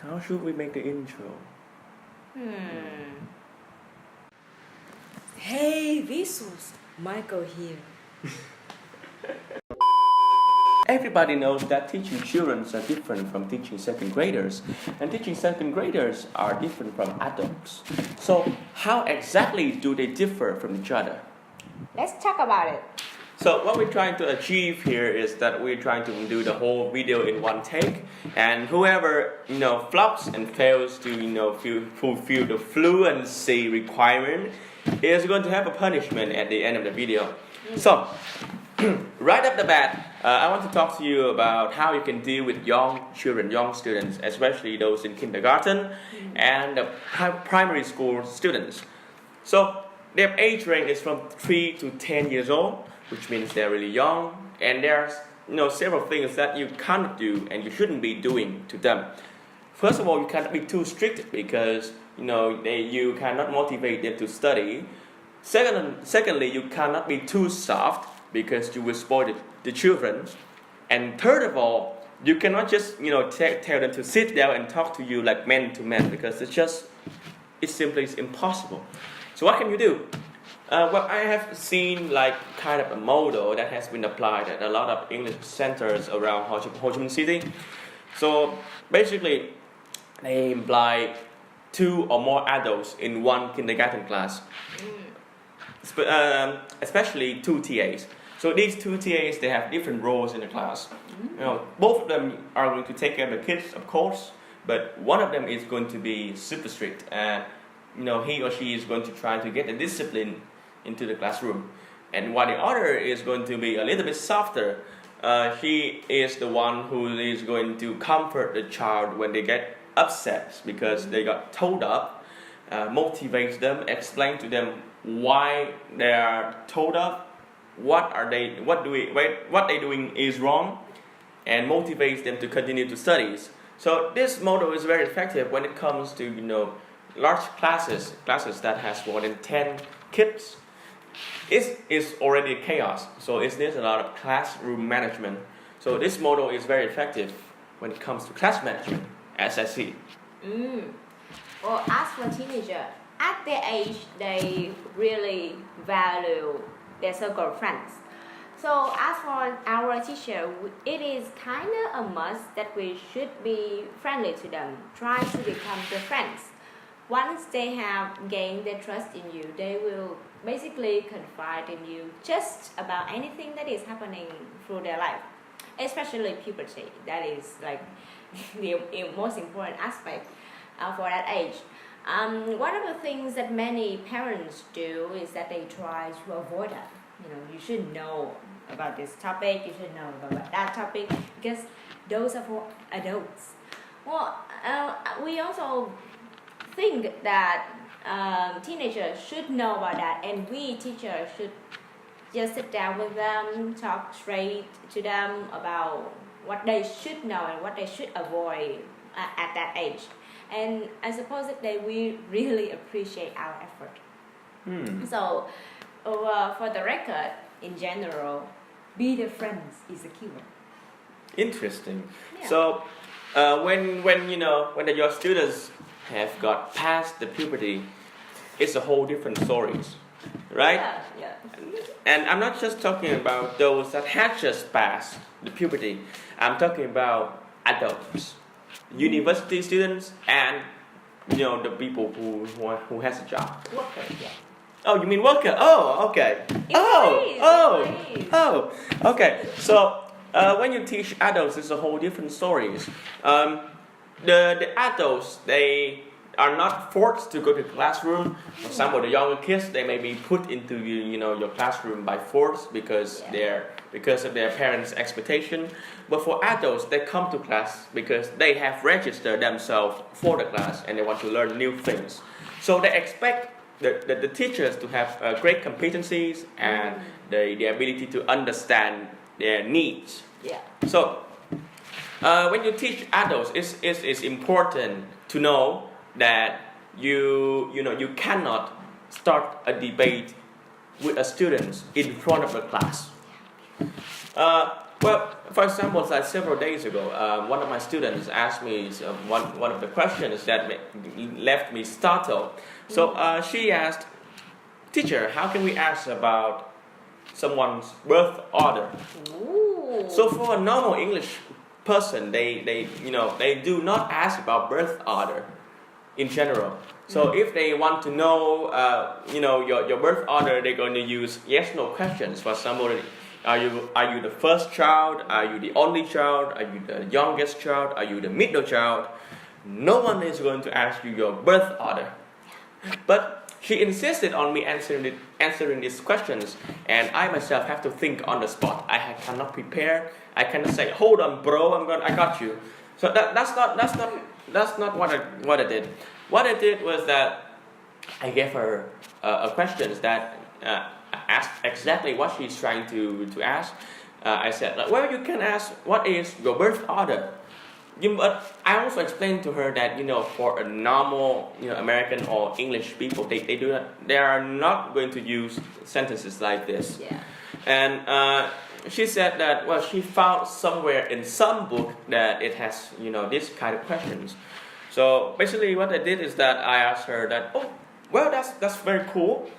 How should we make the intro? Hey, Vsauce, Michael here. Everybody knows that teaching children are different from teaching second graders, and teaching second graders are different from adults. So, how exactly do they differ from each other? Let's talk about it. So, what we're trying to achieve here is that we're trying to do the whole video in one take, and whoever flops and fails to fulfill the fluency requirement is going to have a punishment at the end of the video. So, right off the bat, I want to talk to you about how you can deal with young children, young students, especially those in kindergarten and the primary school students. So, their age range is from 3 to 10 years old, which means they're really young, and there's several things that you cannot do and you shouldn't be doing to them. First of all, you cannot be too strict because you cannot motivate them to study. Secondly, you cannot be too soft because you will spoil the children. And third of all, you cannot just tell them to sit down and talk to you like man to man, because it simply is impossible. So what can you do? Well, I have seen kind of a model that has been applied at a lot of English centers around Ho Chi Minh City. So basically, they imply 2 or more adults in one kindergarten class, especially 2 TAs. So these 2 TAs, they have different roles in the class. Both of them are going to take care of the kids, of course, but one of them is going to be super strict, and he or she is going to try to get the discipline into the classroom. And while the other is going to be a little bit softer, he is the one who is going to comfort the child when they get upset because they got told up, motivate them, explain to them why they are told up, what they're doing is wrong, and motivates them to continue to studies. So this model is very effective when it comes to large classes that has more than 10 kids. It is already a chaos, so it needs a lot of classroom management. So this model is very effective when it comes to class management, as I see. Well, as for teenager, at their age, they really value their circle of friends. So as for our teacher, it is kind of a must that we should be friendly to them, try to become their friends. Once they have gained their trust in you, they will basically confide in you just about anything that is happening through their life, especially puberty. That is the most important aspect for that age. One of the things that many parents do is that they try to avoid that. You should know about this topic, you should know about that topic, because those are for adults. Well, we also think that teenagers should know about that, and we teachers should just sit down with them, talk straight to them about what they should know and what they should avoid at that age. And I suppose that they will really appreciate our effort. So for the record, in general, be their friends is the keyword. Interesting. Yeah. So when your students have got past the puberty, it's a whole different stories, right? Yeah. And I'm not just talking about those that had just passed the puberty. I'm talking about adults, university students, and the people who has a job. Workers, yeah. Oh, you mean worker? Oh, okay. Employees. Okay. So when you teach adults, it's a whole different stories. The adults, they are not forced to go to the classroom. For some of the younger kids, they may be put into your classroom by force because of their parents' expectation. But for adults, they come to class because they have registered themselves for the class and they want to learn new things. So they expect the teachers to have great competencies and the ability to understand their needs. Yeah. So when you teach adults, it's important to know that you cannot start a debate with a student in front of the class. Well, for example, like several days ago, one of my students asked me one of the questions that left me startled. So she asked, "Teacher, how can we ask about someone's birth order?" Ooh. So for a normal English person, they do not ask about birth order in general. So if they want to know, your birth order, they're going to use yes/no questions. For example, are you the first child? Are you the only child? Are you the youngest child? Are you the middle child? No one is going to ask you your birth order. But she insisted on me answering these questions, and I myself have to think on the spot. I cannot prepare. I cannot say, "Hold on, bro, I got you." So that's not what I did. What I did was that I gave her a questions that asked exactly what she's trying to ask. I said, well, you can ask, what is your birth order? But I also explained to her that for a normal American or English people, they are not going to use sentences like this. Yeah. And she said that she found somewhere in some book that it has this kind of questions. So basically, what I did is that I asked her that, that's very cool.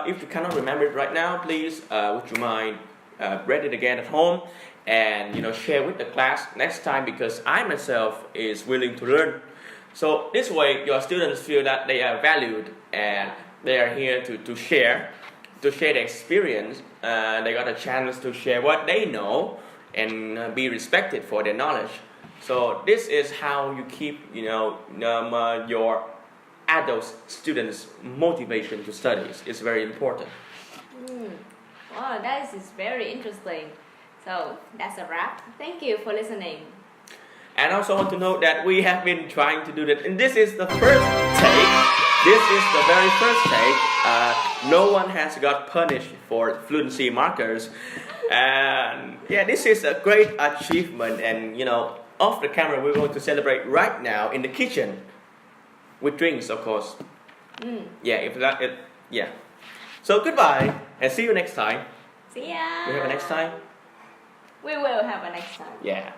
If you cannot remember it right now, please would you mind read it again at home and share with the class next time, because I myself is willing to learn. So this way your students feel that they are valued and they are here to share the experience. They got a chance to share what they know and be respected for their knowledge. So this is how you keep your adult students' motivation to study. It's very important. Wow, that is very interesting. So that's a wrap. Thank you for listening. And I also want to note that we have been trying to do that, and this is the first take. This is the very first take. No one has got punished for fluency markers, and this is a great achievement. And off the camera, we're going to celebrate right now in the kitchen with drinks, of course. So goodbye, and see you next time. See ya. We have a next time. We will have a next time. Yeah.